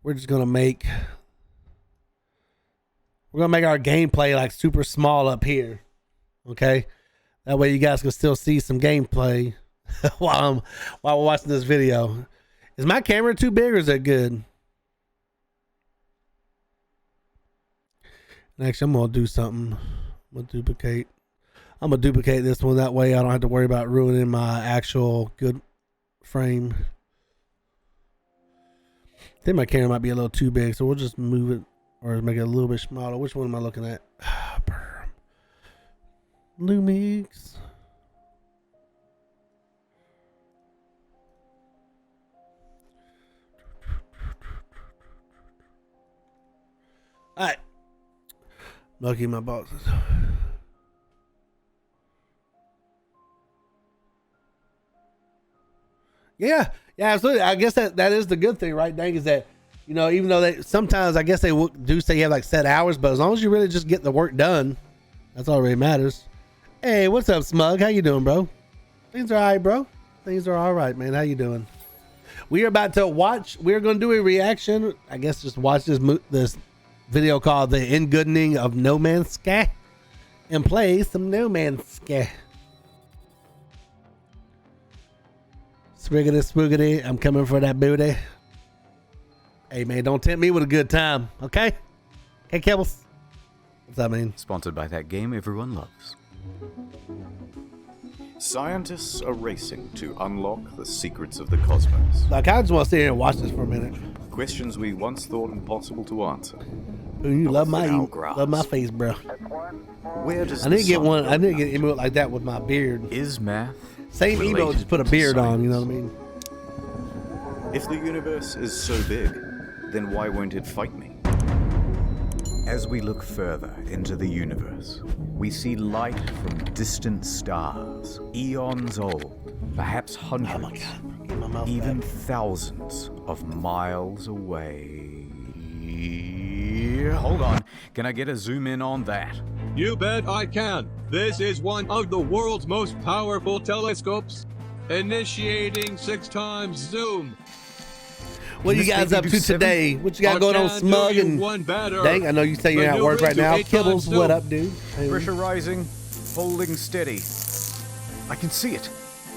we're just gonna make our gameplay like super small up here. Okay, that way you guys can still see some gameplay while we're watching this video. Is my camera too big or is it good? Actually, I'm gonna do something. I'm gonna duplicate this one, that way I don't have to worry about ruining my actual good frame. I think my camera might be a little too big, so we'll just move it or make it a little bit smaller. Which one am I looking at? Lumix. All right. Lucky my boxes. Yeah, absolutely. I guess that is the good thing, right, Dang, is that, you know, even though they sometimes I guess they do say you have like set hours, but as long as you really just get the work done, that's all that really matters. Hey, what's up, Smug? How you doing, bro? Things are all right, bro. Things are all right, man. How you doing? We are about to watch. We're going to do a reaction. I guess just watch this video called The Engoodening of No Man's Sky and play some No Man's Sky. Swiggity spoogity, I'm coming for that booty. Hey man, don't tempt me with a good time, okay? Hey Kibbles. What's that mean? Sponsored by that game everyone loves. Scientists are racing to unlock the secrets of the cosmos. Like, I just want to sit here and watch this for a minute. Questions we once thought impossible to answer. Ooh, you love my face, bro. Where does I need to get one. I need to get an emote like that with my beard. Is math same emote, just put a beard on, you know what I mean? If the universe is so big, then why won't it fight me? As we look further into the universe, we see light from distant stars, eons old, perhaps hundreds, even thousands of miles away. Hold on, can I get a zoom in on that? You bet I can. This is one of the world's most powerful telescopes. Initiating 6 times zoom. What are you guys up to today? What you got going on, Smug? And Dang, I know you say you're at work right now. Kibbles, what up, dude? Pressurizing, holding steady. I can see it.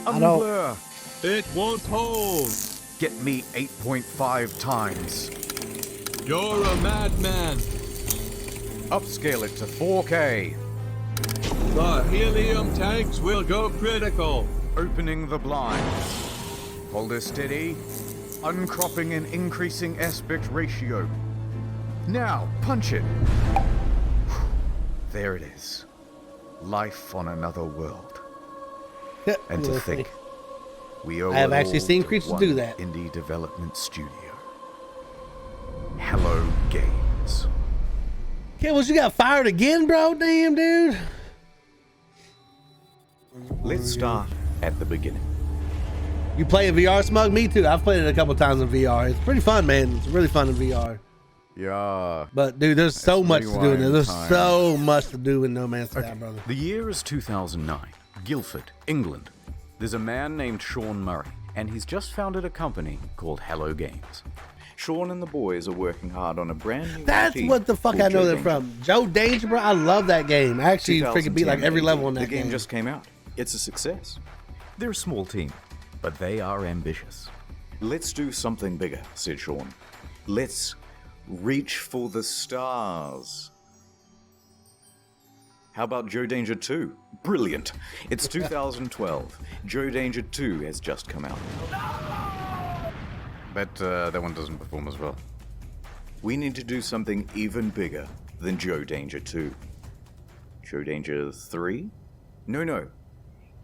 Blur. It won't hold. Get me 8.5 times. You're a madman. Upscale it to 4K. The helium tanks will go critical. Opening the blinds. Hold it steady. Uncropping and increasing aspect ratio. Now, punch it. There it is. Life on another world. And to think, we owe I have actually seen creatures do that. Indie development studio. Hello Games. Kibbles, you got fired again, bro? Damn, dude. Let's start at the beginning. You play in VR, Smug? Me too. I've played it a couple times in VR. It's pretty fun, man. It's really fun in VR. Yeah. But dude, there's so much to do in there. There's so much to do in No Man's Sky, brother. The year is 2009. Guildford, England. There's a man named Sean Murray, and he's just founded a company called Hello Games. Sean and the boys are working hard on a brand new That's what the fuck I know them from. Joe Danger, bro. I love that game. I actually freaking beat like every level in that game. The game just came out. It's a success. They're a small team, but they are ambitious. Let's do something bigger, said Sean. Let's reach for the stars. How about Joe Danger 2? Brilliant. It's 2012. Joe Danger 2 has just come out. Bet that one doesn't perform as well. We need to do something even bigger than Joe Danger 2. Joe Danger 3? No.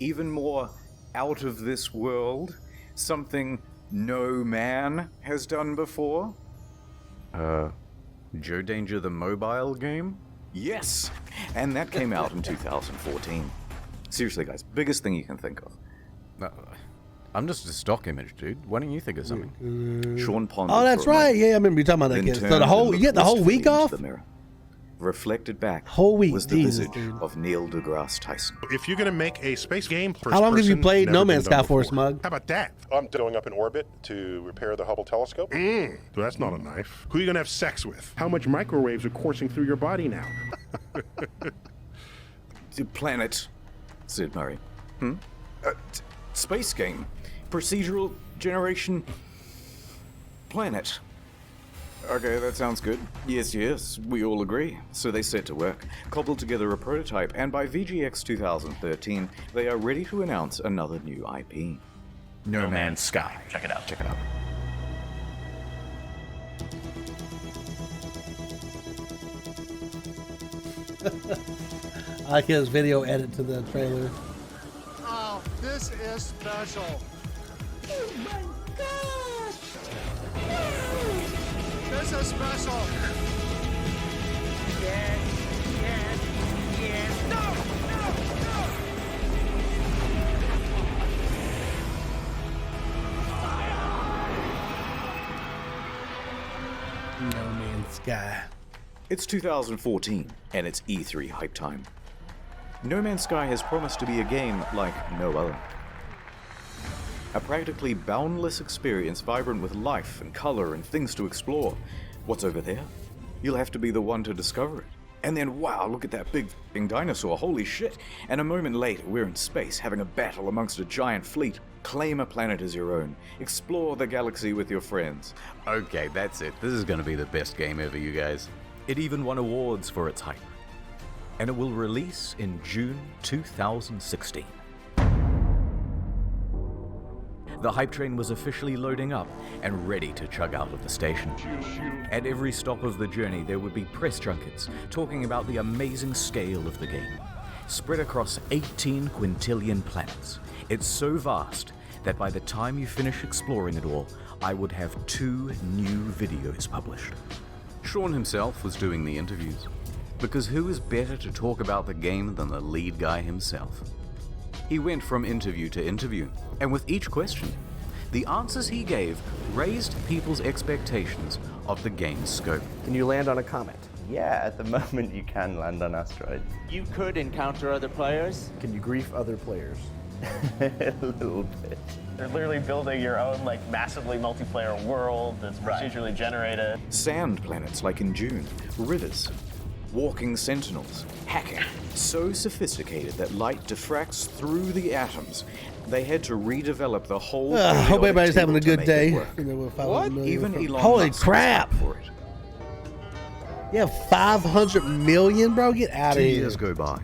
Even more out of this world. Something no man has done before. Joe Danger the mobile game? Yes! And that came out in 2014. Seriously, guys, biggest thing you can think of. I'm just a stock image, dude. Why don't you think of something? Sean pondered. Oh, that's right. Yeah, I remember you talking about that. So you get the whole week off? reflected back Whole week, was the Jesus, visage dude. of Neil deGrasse Tyson. If you're going to make a space game, How long have you played No Man's Sky for, How Smug? about that? I'm going up in orbit to repair the Hubble telescope. That's not a knife. Who are you going to have sex with? How much microwaves are coursing through your body now? The planet, said Murray. Space game. Procedural generation. Planet. Okay, that sounds good. Yes, we all agree. So they set to work, cobbled together a prototype, and by VGX 2013, they are ready to announce another new IP. No Man's Sky. Check it out. I like his video edit to the trailer. Oh, this is special. Oh my gosh! This is special. Yes. No! No Man's Sky. It's 2014, and it's E3 hype time. No Man's Sky has promised to be a game like no other. A practically boundless experience vibrant with life and color and things to explore. What's over there? You'll have to be the one to discover it. And then, wow, look at that big f***ing dinosaur, holy shit. And a moment later, we're in space, having a battle amongst a giant fleet. Claim a planet as your own. Explore the galaxy with your friends. Okay, that's it. This is going to be the best game ever, you guys. It even won awards for its hype. And it will release in June 2016. The hype train was officially loading up and ready to chug out of the station. At every stop of the journey, there would be press junkets talking about the amazing scale of the game. Spread across 18 quintillion planets. It's so vast that by the time you finish exploring it all, I would have 2 new videos published. Sean himself was doing the interviews, because who is better to talk about the game than the lead guy himself? He went from interview to interview, and with each question, the answers he gave raised people's expectations of the game's scope. Can you land on a comet? Yeah, at the moment you can land on asteroids. You could encounter other players. Can you grief other players? A little bit. They're literally building your own, like, massively multiplayer world that's procedurally generated. Sand planets like in Dune, rivers, walking sentinels, hacking, so sophisticated that light diffracts through the atoms. They had to redevelop the whole. I hope everybody's having a periodic good table day. to make it work. What? Even Elon Holy Musk crap! was up for it. You have 500 million, bro? Get out of 2 here. years go by.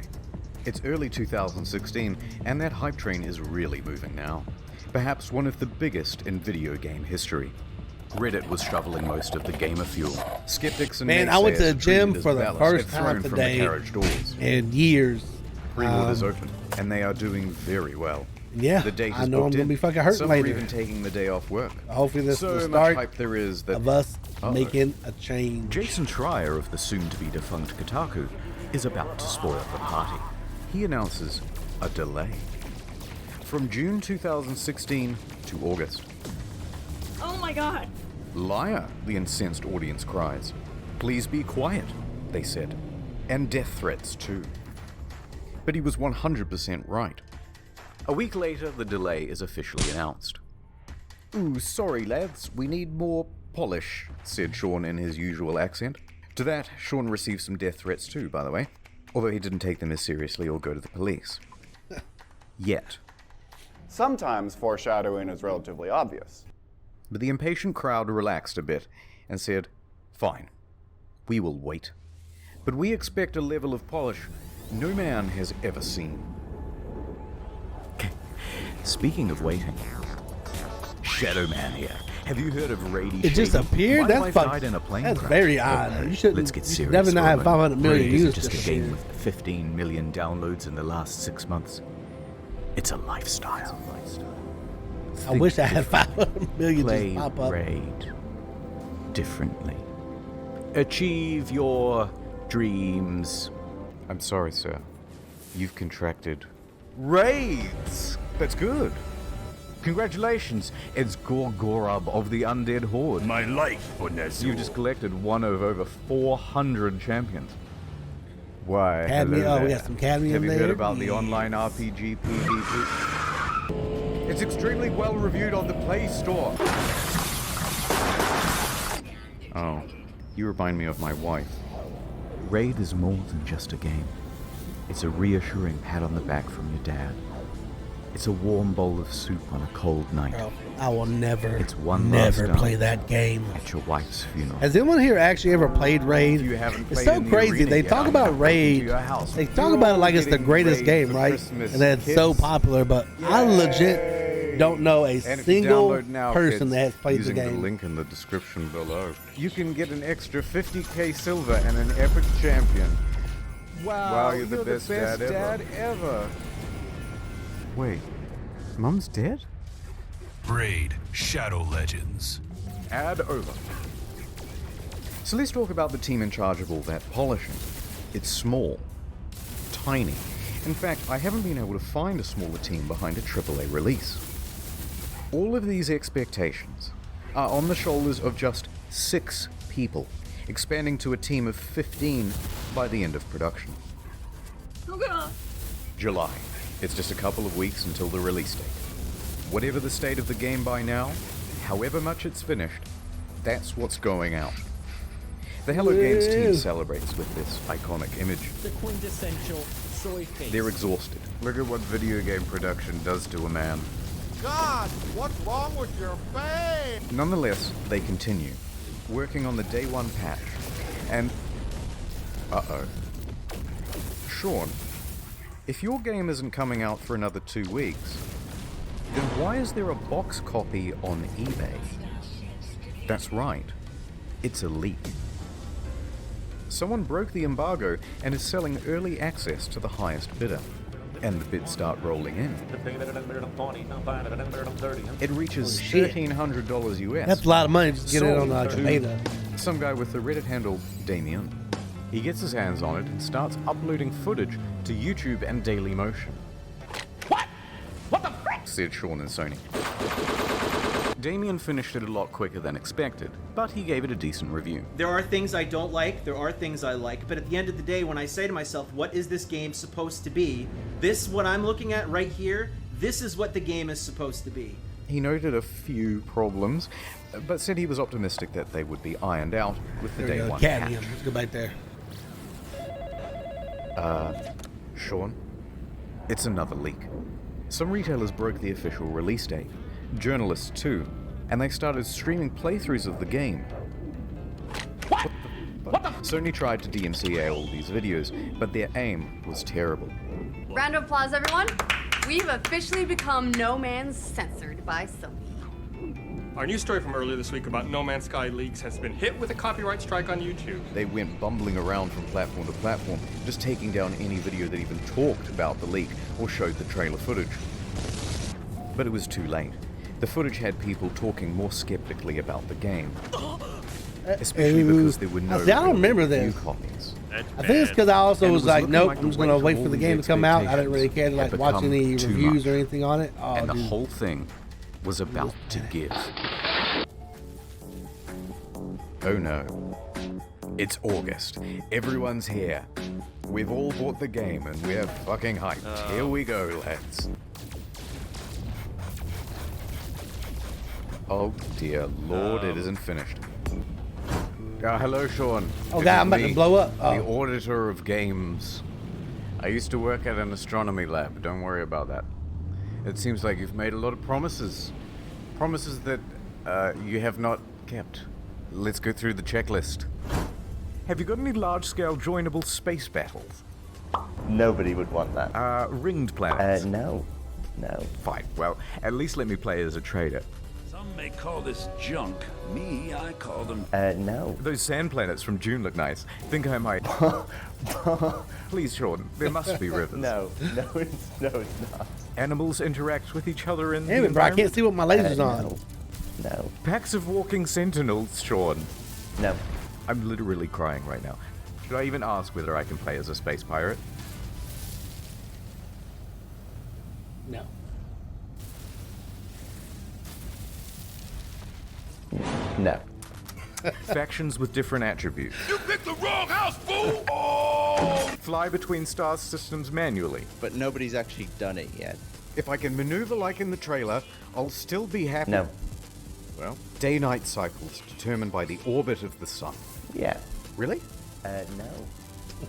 It's early 2016, and that hype train is really moving now. Perhaps one of the biggest in video game history. Reddit was shoveling most of the gamer fuel. Skeptics and Man, I went to the naysayers gym treated as for the ballast first get thrown time from today the carriage doors. in years. Pre-orders open, and they are doing very well. Yeah, The date I is know I'm booked gonna in. be fucking hurting Some later. are even taking the day off work. Hopefully this so is the much start hype there is that of us Uh-oh. making a change. Jason Schreier of the soon-to-be defunct Kotaku is about to spoil the party. He announces a delay. From June 2016 to August. Oh my god. Liar, the incensed audience cries. Please be quiet, they said. And death threats too. But he was 100% right. A week later, the delay is officially announced. Ooh, sorry lads, we need more polish, said Sean in his usual accent. To that, Sean received some death threats too, by the way, although he didn't take them as seriously or go to the police. Yet. Sometimes foreshadowing is relatively obvious. But the impatient crowd relaxed a bit and said, fine, we will wait. But we expect a level of polish no man has ever seen. Speaking of waiting, Shadow Man here. Have you heard of Rady? It just Shady? appeared? My That's wife fucking- died in a plane that's crash. very odd. You shouldn't- Let's get you should serious. definitely not for a have moment. 500 million Raid isn't views just just a game appeared. with 15 million downloads in the last 6 months. It's a lifestyle. I wish I had 500 million Play just pop up. Raid differently. Achieve your dreams. I'm sorry, sir. You've contracted raids. That's good. Congratulations, it's Gorgorub of the Undead Horde. My life for Nezu. You just collected one of over 400 champions. Why, Cadmium. hello Oh, we there. got some cadmium Have you there. heard about the online RPG PvP? It's extremely well reviewed on the Play Store. Oh, you remind me of my wife. Raid is more than just a game. It's a reassuring pat on the back from your dad. It's a warm bowl of soup on a cold night. Bro, I will never, It's one never last play dance that game. at your wife's funeral. Has anyone here actually ever played Raid? If you haven't It's played so in the crazy. arena They yet, talk I'm about gonna break into Raid. your house. They talk You're about it all like it's the getting greatest Raid game, for right? Christmas, And that's so kids. popular, but I legit don't know a And if you single download now, person kids, that has played the using game. link in the description below, you can get an extra 50k silver and an epic champion. Wow, you're the best dad ever. Wait, Mum's dead? Raid Shadow Legends. Ad over. So let's talk about the team in charge of all that polishing. It's small, tiny. In fact, I haven't been able to find a smaller team behind a AAA release. All of these expectations are on the shoulders of just 6 people, expanding to a team of 15 by the end of production. Oh god. July. It's just a couple of weeks until the release date. Whatever the state of the game by now, however much it's finished, that's what's going out. The Hello Games team celebrates with this iconic image. The quintessential soy face. They're exhausted. Look at what video game production does to a man. God, what's wrong with your face? Nonetheless, they continue, working on the day 1 patch. And... uh-oh. Sean, if your game isn't coming out for another 2 weeks, then why is there a box copy on eBay? That's right. It's a leak. Someone broke the embargo and is selling early access to the highest bidder. And the bids start rolling in. It reaches $1,300 US. That's a lot of money just to get it on Sold like a to beta. some guy with the Reddit handle Damien. He gets his hands on it and starts uploading footage to YouTube and Dailymotion. What the frick? Said Sean and Sony. Damien finished it a lot quicker than expected, but he gave it a decent review. There are things I don't like, there are things I like, but at the end of the day, when I say to myself, what is this game supposed to be? This, what I'm looking at right here, this is what the game is supposed to be. He noted a few problems, but said he was optimistic that they would be ironed out with the There we day go, 1 cadmium. patch. Let's go back there. Sean? It's another leak. Some retailers broke the official release date. Journalists too. And they started streaming playthroughs of the game. What the? Sony tried to DMCA all these videos, but their aim was terrible. Round of applause, everyone. We've officially become No Man's censored by Sony. Our news story from earlier this week about No Man's Sky leaks has been hit with a copyright strike on YouTube. They went bumbling around from platform to platform, just taking down any video that even talked about the leak or showed the trailer footage. But it was too late. The footage had people talking more skeptically about the game. Especially because there were no I don't remember review this. copies. I think it's because I also And it was was like, looking nope, like I'm the just gonna weight wait of for the all game these to come out. I didn't really care to had like watch become any too reviews much. or anything on it. Oh, And the dude. whole thing was about to give. Oh no. It's August. Everyone's here. We've all bought the game and we're fucking hyped. Here we go, lads. Oh dear lord, it isn't finished. Hello, Sean. Oh It god, is I'm about me, to blow up. The Oh. auditor of games. I used to work at an astronomy lab. Don't worry about that. It seems like you've made a lot of promises. Promises that you have not kept. Let's go through the checklist. Have you got any large-scale joinable space battles? Nobody would want that. Ringed planets? No. No. Fine. Well, at least let me play as a trader. Some may call this junk. Me, I call them... No. Those sand planets from June look nice. Think I might... Please, Sean, there must be rivers. No, it's not. Animals interact with each other in Damn the it, bro, I can't see what my laser's no. on. No. Packs of walking sentinels, Sean. No. I'm literally crying right now. Should I even ask whether I can play as a space pirate? No. No. Factions with different attributes. You picked the wrong house, fool! Oh! Fly between star systems manually. But nobody's actually done it yet. If I can maneuver like in the trailer, I'll still be happy. No. Well, day-night cycles determined by the orbit of the sun. Yeah. Really? No.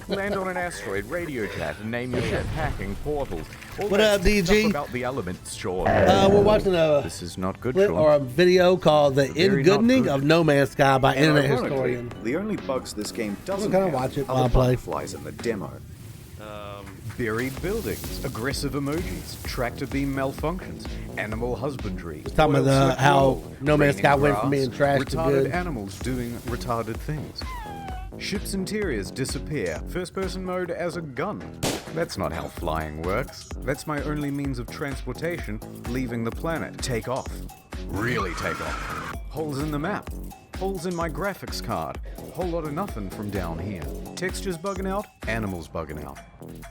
Land on an asteroid, radio chat, and name your ship, hacking, portals. All What that up, DG? stuff about the elements, Sean. We're watching a This is not good, clip Sean. or a video called "The Very not Engoodening good. of No Man's Sky" by And internet ironically, historian. the only bugs this game doesn't kinda have watch it are while I the play. butterflies in the demo. Buried buildings, aggressive emojis, tractor beam malfunctions, animal husbandry. Just talking about oil the- slick how wool, No Man's raining Sky went from grass, being trash to retarded good. animals doing retarded things. Ships' interiors disappear. First-person mode as a gun. That's not how flying works. That's my only means of transportation, leaving the planet. Take off. Really take off. Holes in the map. Holes in my graphics card. Whole lot of nothing from down here. Textures bugging out. Animals bugging out.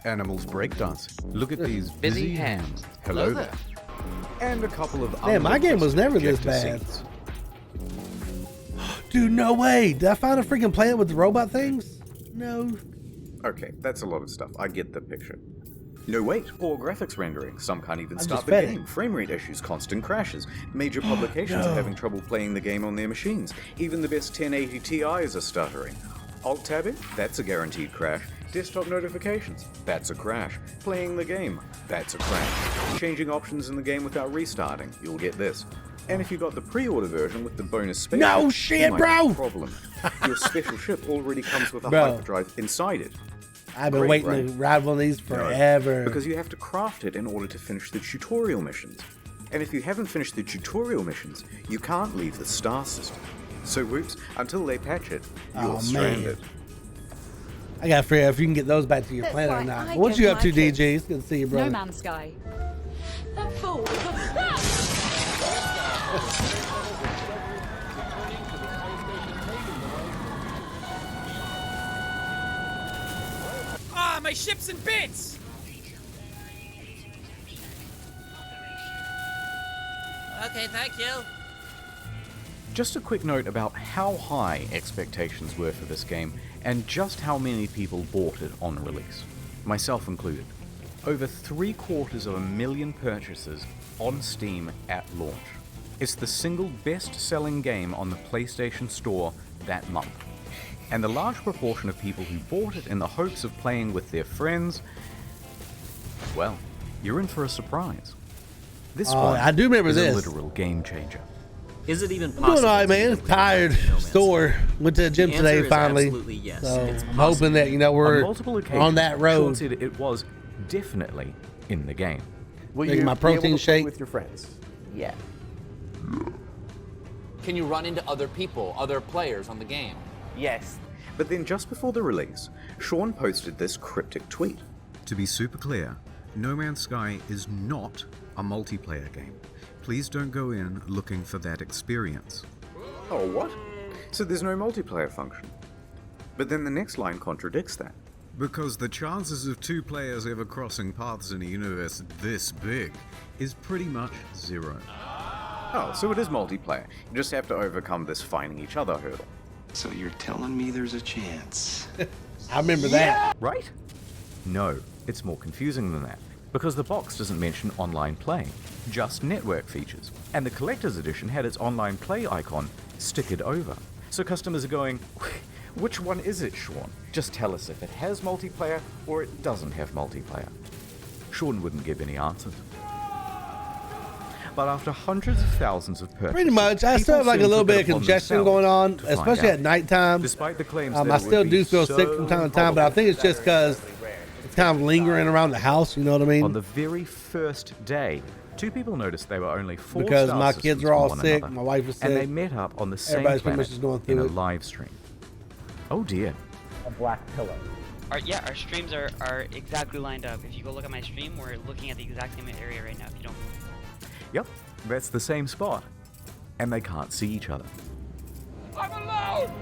Animals breakdancing. Look at these busy hands. Hello there. And a couple of Man, my game was never this bad. scenes. Dude, no way. Did I find a freaking planet with the robot things? No. Okay, that's a lot of stuff. I get the picture. No, wait, poor graphics rendering. Some can't even I'm start just the fed game. it. Frame rate issues, constant crashes. Major publications No. are having trouble playing the game on their machines. Even the best 1080 Ti's are stuttering. Alt-tabbing? That's a guaranteed crash. Desktop notifications? That's a crash. Playing the game? That's a crash. Changing options in the game without restarting? You'll get this. And if you got the pre-order version with the bonus spaceship, No you shit, might have bro! a problem. Your special ship already comes with a Bro. hyperdrive inside it. I've been Great, waiting right? to ride one of these No, forever. because you have to craft it in order to finish the tutorial missions. And if you haven't finished the tutorial missions, you can't leave the star system. So whoops, until they patch it, you're Oh, man. stranded. I gotta figure out if you can get those back to your That's planet or why not. I What give you up my to, kids DG? It's good to see you, brother. No Man's Sky. That fool. Ah, my ship's in bits! Okay, thank you. Just a quick note about how high expectations were for this game and just how many people bought it on release, myself included. Over 750,000 purchases on Steam at launch. It's the single best-selling game on the PlayStation Store that month. And the large proportion of people who bought it in the hopes of playing with their friends, well, you're in for a surprise. This one I do remember is this. a literal game changer. Is it even I'm possible? doing all right, to man. live with Tired. No Man's Sore. Went to the gym The today answer is finally. absolutely yes. So It's I'm hoping that On we're multiple occasions, on that Sean road. said it was definitely in the game. Will Taking you my be able protein to play shake. with your friends? Yeah. Can you run into other people, other players on the game? Yes. But then just before the release, Sean posted this cryptic tweet. To be super clear, No Man's Sky is not a multiplayer game. Please don't go in looking for that experience. Oh, what? So there's no multiplayer function. But then the next line contradicts that. Because the chances of two players ever crossing paths in a universe this big is pretty much zero. Oh, so it is multiplayer. You just have to overcome this finding each other hurdle. So you're telling me there's a chance? I remember that. Right? No, it's more confusing than that. Because the box doesn't mention online play, just network features. And the collector's edition had its online play icon stickered over. So customers are going, which one is it, Sean? Just tell us if it has multiplayer or it doesn't have multiplayer. Sean wouldn't give any answers. But after hundreds of thousands of purchases, Pretty much. I still have like a little bit of congestion going on, especially at nighttime. Despite the claims I still do feel sick from time to time, but I think it's just because it's kind of lingering around the house. You know what I mean? On the very first day, two people noticed they were only 4 Because star my kids systems are all from one sick, another, my wife is and they sick. met up on the same Everybody's pretty much planet just going in through a it. live stream. Oh dear. A black pillow. Our streams are exactly lined up. If you go look at my stream, we're looking at the exact same area right now. If you don't move. Yep, that's the same spot. And they can't see each other. I'm alone!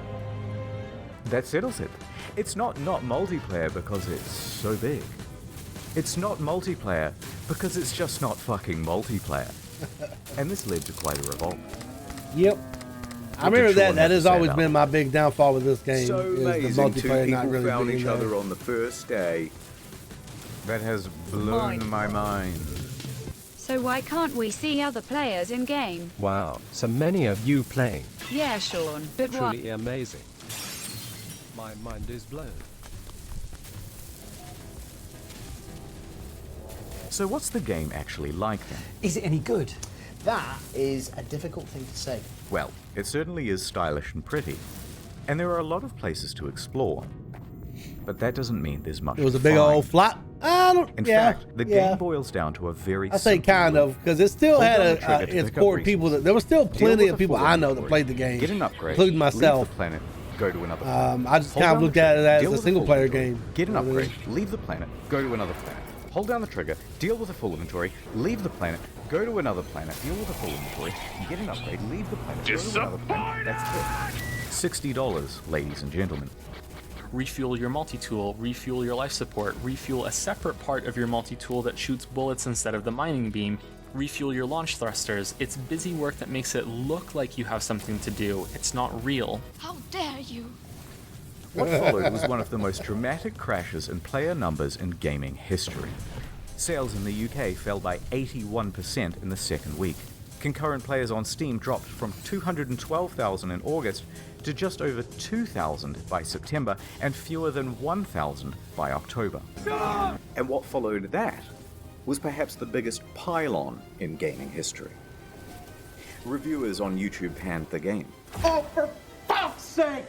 That settles it. It's not multiplayer because it's so big. It's not multiplayer because it's just not fucking multiplayer. And this led to quite a revolt. Yep. I remember the that. That has always setup. been my big downfall with this game. So is amazing, the two multiplayer people not really found being each there. other on the first day. That has blown my mind. So why can't we see other players in game? Wow, so many of you playing. Yeah, Sean, but why? Truly amazing. My mind is blown. So what's the game actually like then? Is it any good? That is a difficult thing to say. Well, it certainly is stylish and pretty, and there are a lot of places to explore. But that doesn't mean there's much. It was a to big find. old flop. I don't. In yeah, fact, the yeah. game boils down to a very I say simple kind rule. of, because it still Hold had down the trigger to its pick up core people. There was still Deal plenty with of a people full I know that inventory. played the game, Get an upgrade, including myself. leave the planet, go to another I just Hold kind down of the looked at it trigger, as deal a with the single full player inventory. game. Get an You know what I upgrade, leave the planet, go to another planet. Hold down the trigger, deal with the full inventory, leave the planet, go to another planet, deal with the full inventory, get an upgrade, leave the planet, go to another planet. That's it. $60, ladies and gentlemen. Refuel your multi-tool, refuel your life support, refuel a separate part of your multi-tool that shoots bullets instead of the mining beam, refuel your launch thrusters. It's busy work that makes it look like you have something to do. It's not real. How dare you? What followed was one of the most dramatic crashes in player numbers in gaming history. Sales in the UK fell by 81% in the second week. Concurrent players on Steam dropped from 212,000 in August to just over 2,000 by September and fewer than 1,000 by October. And what followed that was perhaps the biggest pylon in gaming history. Reviewers on YouTube panned the game. Oh, for fuck's sake!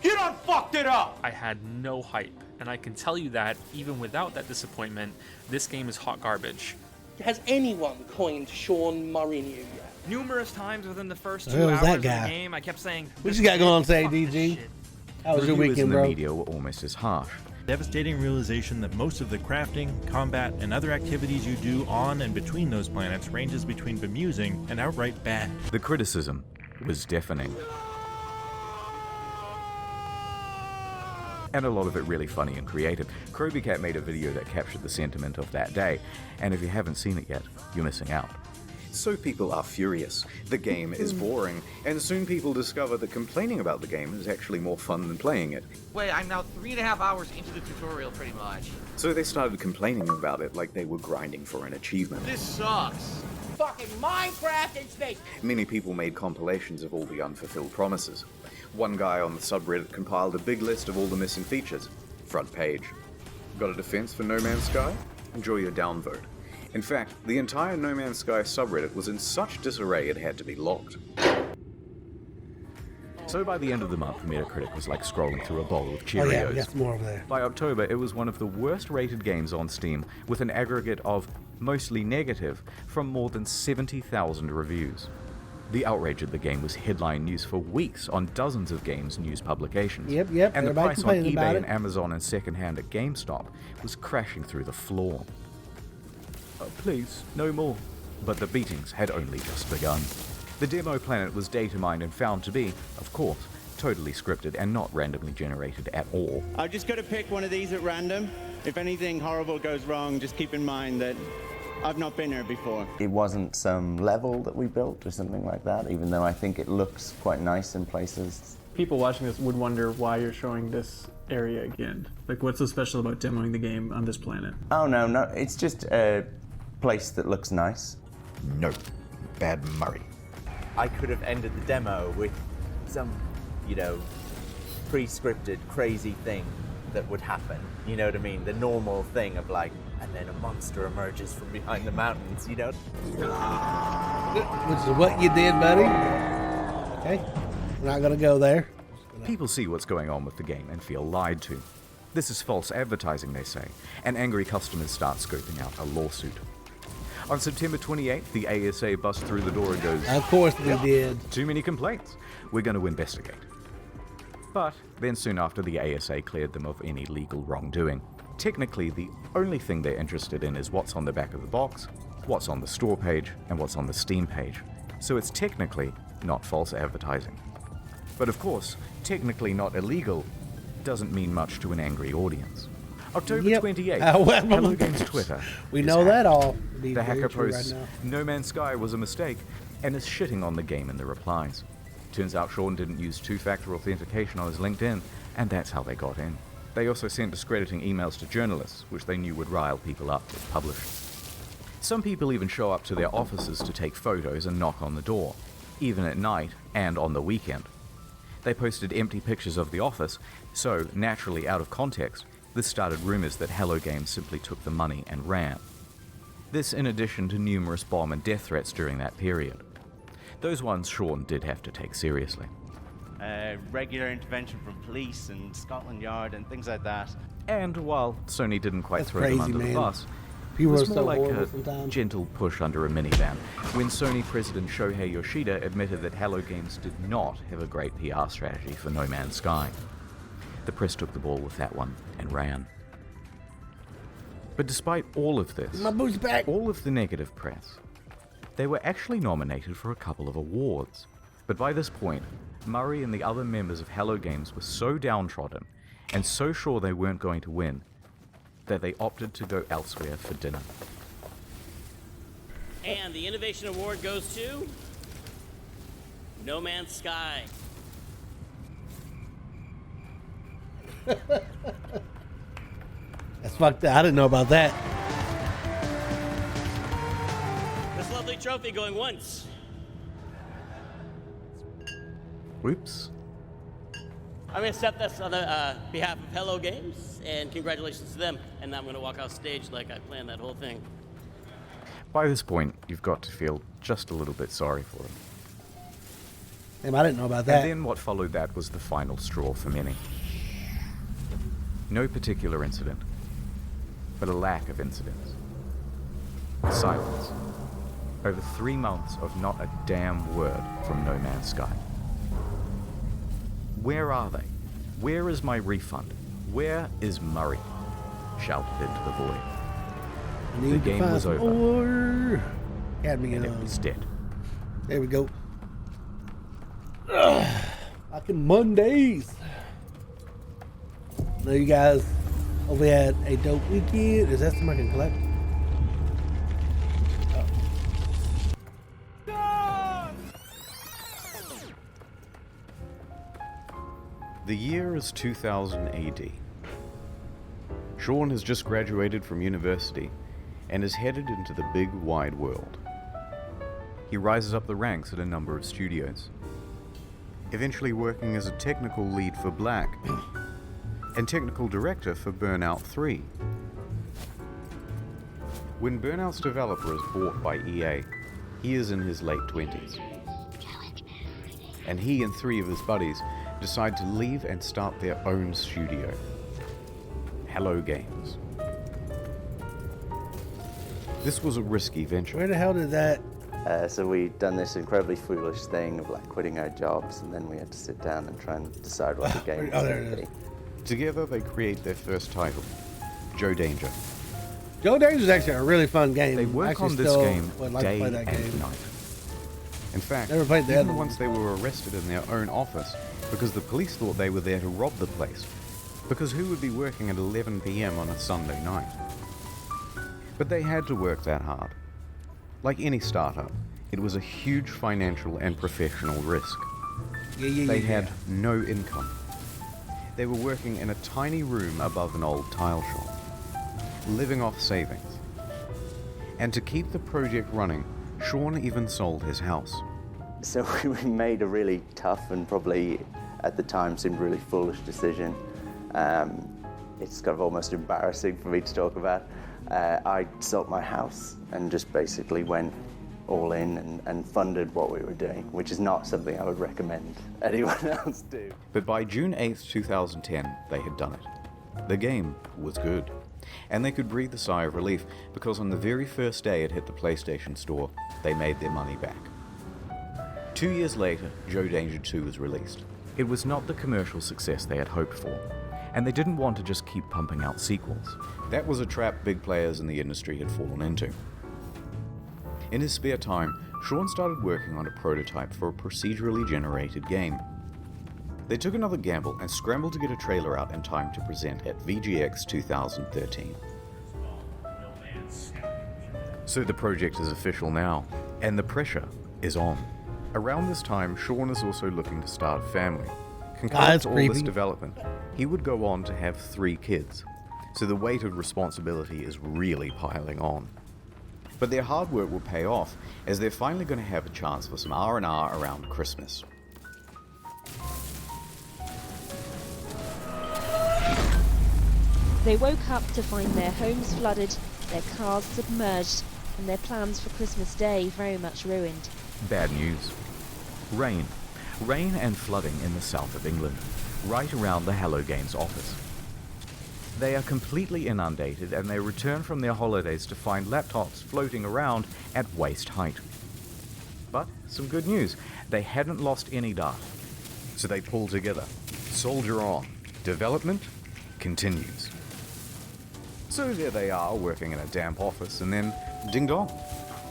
You done fucked it up! I had no hype, and I can tell you that, even without that disappointment, this game is hot garbage. Has anyone coined Sean Mourinho yet? Numerous times within the first Who 2 was hours that of the guy? game, I kept saying, What you got going on today, DG? How was your Reviewers weekend, in the bro? media were almost as harsh. Devastating realization that most of the crafting, combat, and other activities you do on and between those planets ranges between bemusing and outright bad. The criticism was deafening. And a lot of it really funny and creative. Krobycat made a video that captured the sentiment of that day, and if you haven't seen it yet, you're missing out. So people are furious. The game is boring, and soon people discover that complaining about the game is actually more fun than playing it. wait, I'm now 3.5 hours into the tutorial pretty much. So they started complaining about it like they were grinding for an achievement. This sucks. Fucking Minecraft in space! Many people made compilations of all the unfulfilled promises. One guy on the subreddit compiled a big list of all the missing features. Front page. Got a defense for No Man's Sky? Enjoy your downvote. In fact, the entire No Man's Sky subreddit was in such disarray it had to be locked. So by the end of the month, Metacritic was like scrolling through a bowl of Oh Cheerios. yeah, we got some more over there. By October, it was one of the worst rated games on Steam, with an aggregate of mostly negative from more than 70,000 reviews. The outrage of the game was headline news for weeks on dozens of games news publications. Yep, And the everybody price on complaining eBay about and it. Amazon and secondhand at GameStop was crashing through the floor. Please, no more. But the beatings had only just begun. The demo planet was data mined and found to be, of course, totally scripted and not randomly generated at all. I've just got to pick one of these at random. If anything horrible goes wrong, just keep in mind that I've not been here before. It wasn't some level that we built or something like that, even though I think it looks quite nice in places. People watching this would wonder why you're showing this area again. Like, what's so special about demoing the game on this planet? Oh, no, it's just a place that looks nice. No. Bad Murray. I could have ended the demo with some, pre-scripted crazy thing that would happen. You know what I mean? The normal thing of like, and then a monster emerges from behind the mountains, Which is what you did, buddy. Okay, we're not gonna go there. People see what's going on with the game and feel lied to. This is false advertising, they say, and angry customers start scoping out a lawsuit. On September 28th, the ASA busts through the door and goes, Of course we did. Too many complaints. We're going to investigate. But then soon after, the ASA cleared them of any legal wrongdoing. Technically, the only thing they're interested in is what's on the back of the box, what's on the store page, and what's on the Steam page. So it's technically not false advertising. But of course, technically not illegal doesn't mean much to an angry audience. October 28th, Hello Games Twitter. We is know that hacked. all. The hacker posts, right now. No Man's Sky was a mistake, and is shitting on the game in the replies. Turns out Sean didn't use two-factor authentication on his LinkedIn, and that's how they got in. They also sent discrediting emails to journalists, which they knew would rile people up if published. Some people even show up to their offices to take photos and knock on the door, even at night and on the weekend. They posted empty pictures of the office, so, naturally out of context, this started rumors that Hello Games simply took the money and ran. This in addition to numerous bomb and death threats during that period. Those ones Sean did have to take seriously. Regular intervention from police and Scotland Yard and things like that. And while Sony didn't quite That's throw crazy, them under man. the bus, it People was are more so like horrible a sometimes. gentle push under a minivan when Sony president Shohei Yoshida admitted that Hello Games did not have a great PR strategy for No Man's Sky. The press took the ball with that one and ran. But despite all of this, My boots back. all of the negative press, they were actually nominated for a couple of awards. But by this point, Murray and the other members of Hello Games were so downtrodden and so sure they weren't going to win that they opted to go elsewhere for dinner. And the Innovation Award goes to No Man's Sky. That's fucked up. I didn't know about that. This lovely trophy going once. Whoops. I'm going to accept this on the behalf of Hello Games, and congratulations to them. And now I'm going to walk off stage like I planned that whole thing. By this point, you've got to feel just a little bit sorry for them. Damn, I didn't know about that. And then what followed that was the final straw for many. No particular incident, but a lack of incidents. Silence. Over 3 months of not a damn word from No Man's Sky. Where are they? Where is my refund? Where is Murray? Shouted into the void. The game was over. And it was dead. There we go. Fucking Mondays. Know you guys hopefully had a dope weekend. Is that something I can collect? The year is 2000 AD. Sean has just graduated from university and is headed into the big wide world. He rises up the ranks at a number of studios, Eventually working as a technical lead for Black and technical director for Burnout 3. When Burnout's developer is bought by EA, he is in his late 20s. And he and 3 of his buddies decide to leave and start their own studio, Hello Games. This was a risky venture. Where the hell did that... So we'd done this incredibly foolish thing of like quitting our jobs, and then we had to sit down and try and decide what the game was going to be. Together they create their first title, Joe Danger. Joe Danger is actually a really fun game. They work on this game day and night. In fact, Never played the even other one. once they were arrested in their own office because the police thought they were there to rob the place. Because who would be working at 11 p.m. on a Sunday night? But they had to work that hard. Like any startup, it was a huge financial and professional risk. They had no income. They were working in a tiny room above an old tile shop, living off savings. And to keep the project running, Sean even sold his house. So we made a really tough and probably at the time seemed really foolish decision. It's kind of almost embarrassing for me to talk about. I sold my house and just basically went all in and funded what we were doing, which is not something I would recommend anyone else do. But by June 8th, 2010, they had done it. The game was good. And they could breathe a sigh of relief because on the very first day it hit the PlayStation Store, they made their money back. 2 years later, Joe Danger 2 was released. It was not the commercial success they had hoped for, and they didn't want to just keep pumping out sequels. That was a trap big players in the industry had fallen into. In his spare time, Sean started working on a prototype for a procedurally generated game. They took another gamble and scrambled to get a trailer out in time to present at VGX 2013. So the project is official now, and the pressure is on. Around this time, Sean is also looking to start a family. That's Concurrent to all this creepy. development, he would go on to have 3 kids, so the weight of responsibility is really piling on. But their hard work will pay off, as they're finally going to have a chance for some R&R around Christmas. They woke up to find their homes flooded, their cars submerged, and their plans for Christmas Day very much ruined. Bad news. Rain. Rain and flooding in the south of England, right around the Hello Games office. They are completely inundated and they return from their holidays to find laptops floating around at waist height. But some good news, they hadn't lost any data. So they pull together. Soldier on. Development continues. So there they are, working in a damp office, and then ding dong.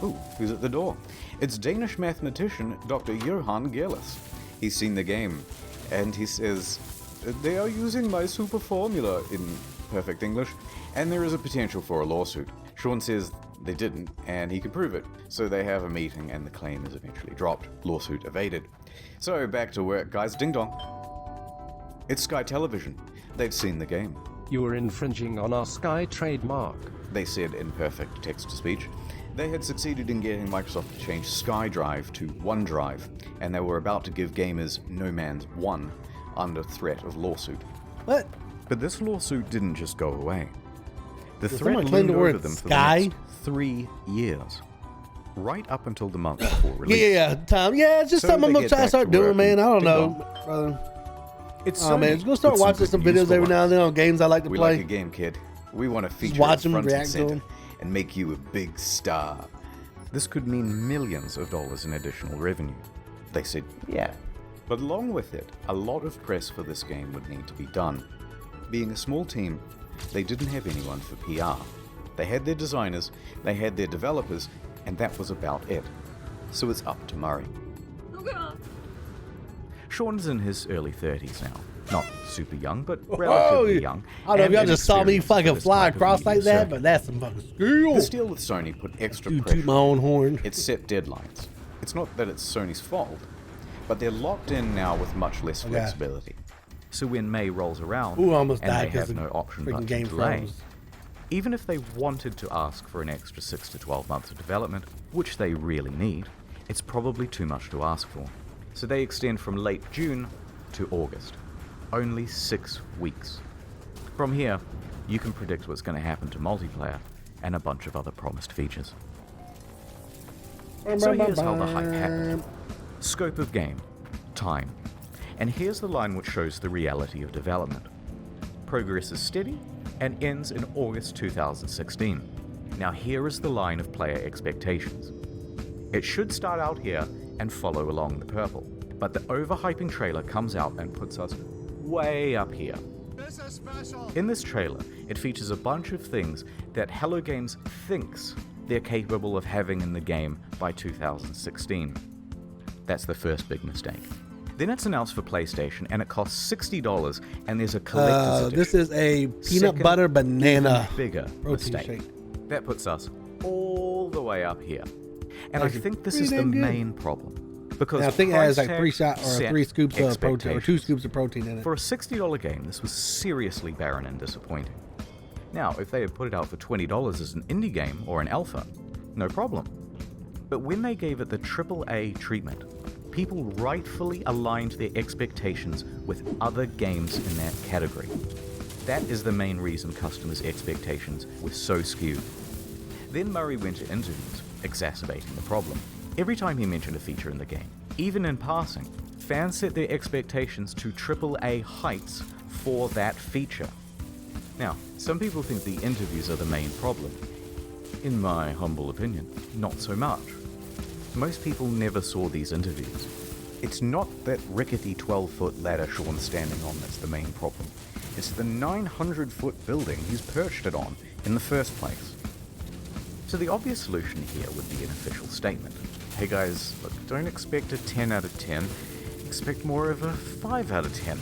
Ooh, who's at the door? It's Danish mathematician Dr. Johan Gerlis. He's seen the game, and he says, "They are using my super formula," in perfect English, and there is a potential for a lawsuit. Sean says they didn't, and he can prove it. So they have a meeting, and the claim is eventually dropped. Lawsuit evaded. So back to work, guys. Ding dong. It's Sky Television. They've seen the game. You are infringing on our Sky trademark. They said in perfect text-to-speech. They had succeeded in getting Microsoft to change SkyDrive to OneDrive, and they were about to give gamers No Man's 1 under threat of lawsuit. What? But this lawsuit didn't just go away. The Did threat someone claim loomed the word over them for Sky? the next 3 years. Right up until the month before release. Yeah, Tom. Yeah, it's just So something I'm they gonna get try to back start to work doing, man. I don't and know, brother. It's Oh man, Sony just gonna start with some watching good some news videos for every now and then once. on games I like to We play. like a game, kid. We want to feature watch it them, front and react to center them. and make you a big star. This could mean millions of dollars in additional revenue. They said, yeah. But along with it, a lot of press for this game would need to be done. Being a small team, they didn't have anyone for PR. They had their designers, they had their developers, and that was about it. So it's up to Murray. Sean's in his early 30s now. Not super young, but relatively young. I don't know if and y'all just saw me inexperienced for fucking this fly type of across like media that, circuit. but that's some fucking The skill. deal with Sony put extra Toot pressure. my own horn. It set deadlines. It's not that it's Sony's fault, but they're locked in now with much less Okay. flexibility. So when May rolls around Ooh, I almost and died they 'cause have the no option freaking but to game delay, froze. even if they wanted to ask for an extra 6 to 12 months of development, which they really need, it's probably too much to ask for. So they extend from late June to August. Only 6 weeks. From here, you can predict what's going to happen to multiplayer and a bunch of other promised features. So here's how the hype happened. Scope of game. Time. And here's the line which shows the reality of development. Progress is steady and ends in August 2016. Now here is the line of player expectations. It should start out here and follow along the purple, but the overhyping trailer comes out and puts us way up here. In this trailer, it features a bunch of things that Hello Games thinks they're capable of having in the game by 2016. That's the first big mistake. Then it's announced for PlayStation and it costs $60 and there's a collector's edition. This is a peanut Second, butter banana even bigger protein mistake. shake. That puts us all the way up here. And I Actually, think this pretty is the damn good. main problem. Because And I think it has like price 3 tag shot or set 3 scoops of protein or 2 expectations. scoops of protein in it. For a $60 game, this was seriously barren and disappointing. Now, if they had put it out for $20 as an indie game or an alpha, no problem. But when they gave it the AAA treatment, people rightfully aligned their expectations with other games in that category. That is the main reason customers' expectations were so skewed. Then Murray went to interviews, exacerbating the problem. Every time he mentioned a feature in the game, even in passing, fans set their expectations to AAA heights for that feature. Now, some people think the interviews are the main problem. In my humble opinion, not so much. Most people never saw these interviews. It's not that rickety 12-foot ladder Sean's standing on that's the main problem. It's the 900-foot building he's perched it on in the first place. So the obvious solution here would be an official statement. Hey guys, look, don't expect a 10 out of 10. Expect more of a 5 out of 10.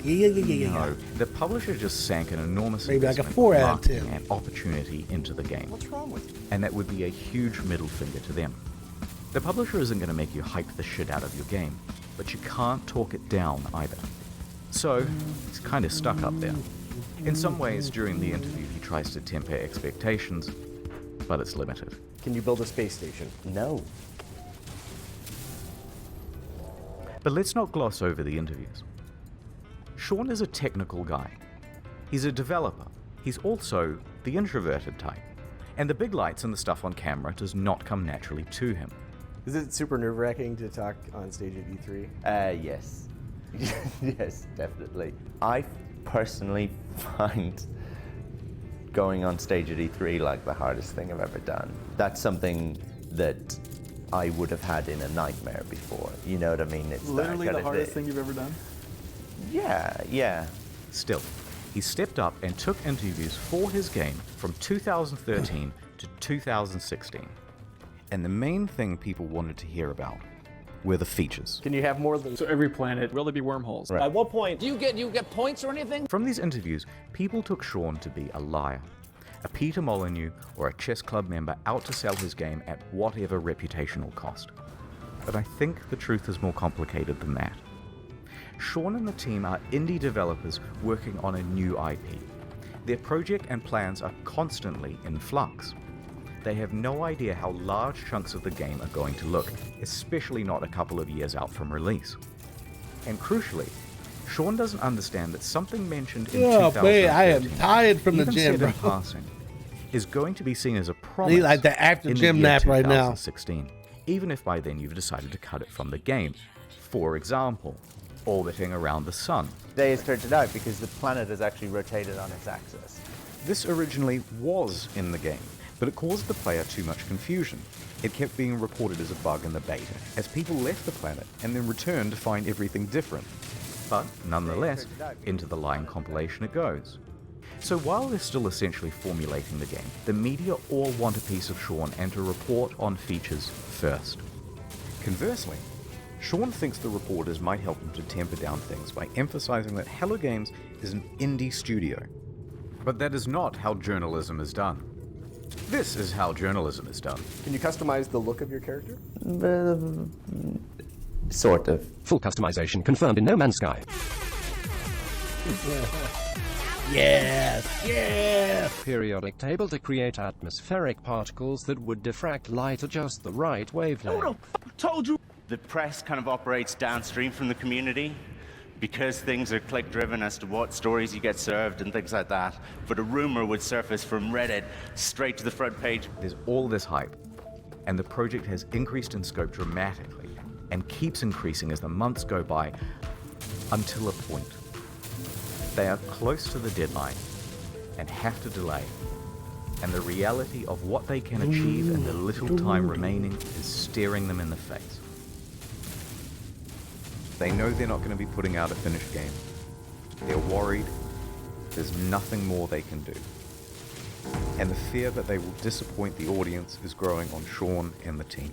No, the publisher just sank an enormous Maybe like a investment 4 of out of marketing 10. and opportunity into the game. What's wrong with you? And that would be a huge middle finger to them. The publisher isn't going to make you hype the shit out of your game, but you can't talk it down either. So, he's kind of stuck up there. In some ways, during the interview, he tries to temper expectations, but it's limited. Can you build a space station? No. But let's not gloss over the interviews. Sean is a technical guy. He's a developer. He's also the introverted type. And the big lights and the stuff on camera does not come naturally to him. Is it super nerve-wracking to talk on stage at E3? Yes. Yes, definitely. I personally find going on stage at E3 like the hardest thing I've ever done. That's something that I would have had in a nightmare before. You know what I mean? It's literally the hardest thing you've ever done? Yeah. Still, he stepped up and took interviews for his game from 2013 to 2016. And the main thing people wanted to hear about were the features. Can you have more than... So every planet, will there be wormholes? Right. At what point do you get points or anything? From these interviews, people took Sean to be a liar, a Peter Molyneux or a chess club member out to sell his game at whatever reputational cost. But I think the truth is more complicated than that. Sean and the team are indie developers working on a new IP. Their project and plans are constantly in flux. They have no idea how large chunks of the game are going to look, especially not a couple of years out from release. And crucially, Sean doesn't understand that something mentioned in 2013, man, I am tired from the even gym, said bro. in passing, is going to be seen as a promise Need like the after in the gym year nap right now. 2016, even if by then you've decided to cut it from the game. For example, orbiting around the sun. Today has turned it out because the planet has actually rotated on its axis. This originally was in the game, but it caused the player too much confusion. It kept being reported as a bug in the beta, as people left the planet and then returned to find everything different. But nonetheless, into the lying compilation it goes. So while they're still essentially formulating the game, the media all want a piece of Sean and to report on features first. Conversely, Sean thinks the reporters might help him to temper down things by emphasizing that Hello Games is an indie studio. But that is not how journalism is done. This is how journalism is done. Can you customize the look of your character? Sort of. Full customization confirmed in No Man's Sky. Yes. Periodic table to create atmospheric particles that would diffract light at just the right wavelength. Who the fuck told you? The press kind of operates downstream from the community because things are click-driven as to what stories you get served and things like that. But a rumor would surface from Reddit straight to the front page. There's all this hype, and the project has increased in scope dramatically and keeps increasing as the months go by until a point. They are close to the deadline and have to delay, and the reality of what they can achieve in the little time remaining is staring them in the face. They know they're not going to be putting out a finished game. They're worried. There's nothing more they can do. And the fear that they will disappoint the audience is growing on Sean and the team.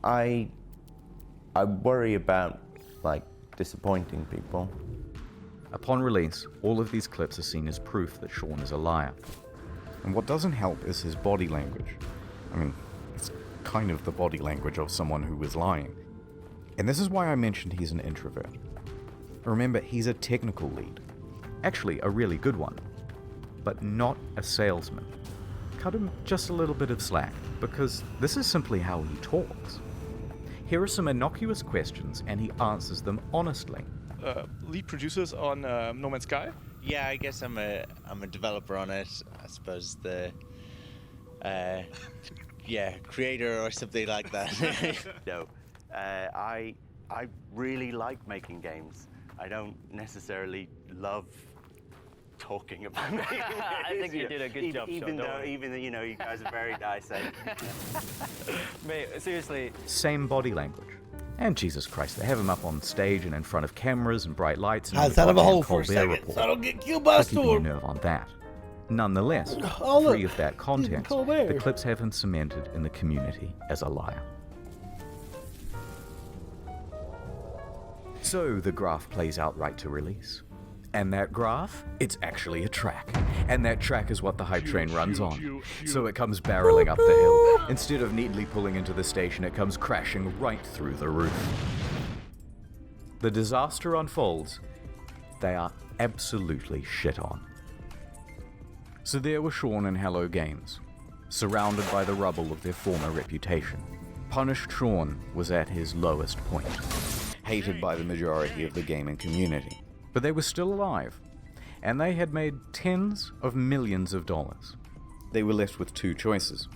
I worry about, disappointing people. Upon release, all of these clips are seen as proof that Sean is a liar. And what doesn't help is his body language. I mean, it's kind of the body language of someone who is lying. And this is why I mentioned he's an introvert. Remember, he's a technical lead. Actually, a really good one. But not a salesman. Cut him just a little bit of slack, because this is simply how he talks. Here are some innocuous questions, and he answers them honestly. Lead producers on No Man's Sky? Yeah, I guess I'm a developer on it. I suppose the creator or something like that. No, I really like making games. I don't necessarily love talking about making games. I think you did a good job. Even though you guys are very nice. Mate, seriously. Same body language. And Jesus Christ, they have him up on stage and in front of cameras and bright lights and Outside of a hole for a Colbert second, report. so I don't get killed by a Keeping your storm. nerve on that. Nonetheless, Oh, look. free of that content, Colbert. the clips have him cemented in the community as a liar. So the graph plays out right to release. And that graph, it's actually a track. And that track is what the hype train runs on. So it comes barreling up the hill. Instead of neatly pulling into the station, it comes crashing right through the roof. The disaster unfolds. They are absolutely shit on. So there were Sean and Hello Games, surrounded by the rubble of their former reputation. Punished Sean was at his lowest point, hated by the majority of the gaming community. But they were still alive, and they had made tens of millions of dollars. They were left with two choices.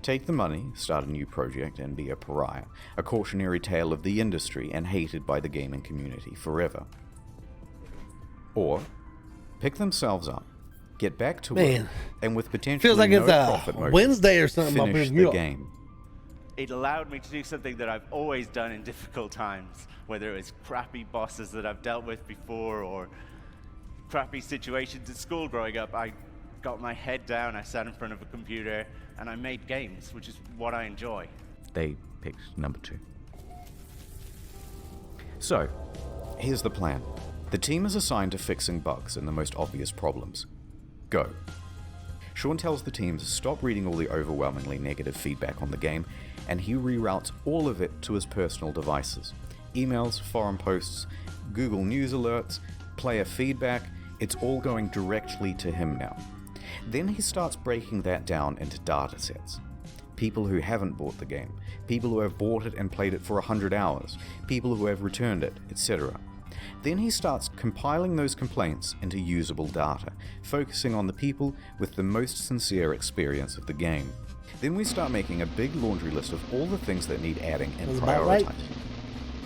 Take the money, start a new project, and be a pariah, a cautionary tale of the industry and hated by the gaming community forever. Or pick themselves up, get back to work, and with potentially feels like no it's a profit motive, Wednesday or something up finish in the Europe. game. It allowed me to do something that I've always done in difficult times, whether it was crappy bosses that I've dealt with before or crappy situations at school growing up. I got my head down, I sat in front of a computer, and I made games, which is what I enjoy. They picked number 2. So, here's the plan. The team is assigned to fixing bugs and the most obvious problems. Go. Sean tells the team to stop reading all the overwhelmingly negative feedback on the game, and he reroutes all of it to his personal devices. Emails, forum posts, Google News alerts, player feedback, it's all going directly to him now. Then he starts breaking that down into data sets. People who haven't bought the game, people who have bought it and played it for 100 hours, people who have returned it, etc. Then he starts compiling those complaints into usable data, focusing on the people with the most sincere experience of the game. Then we start making a big laundry list of all the things that need adding and prioritizing.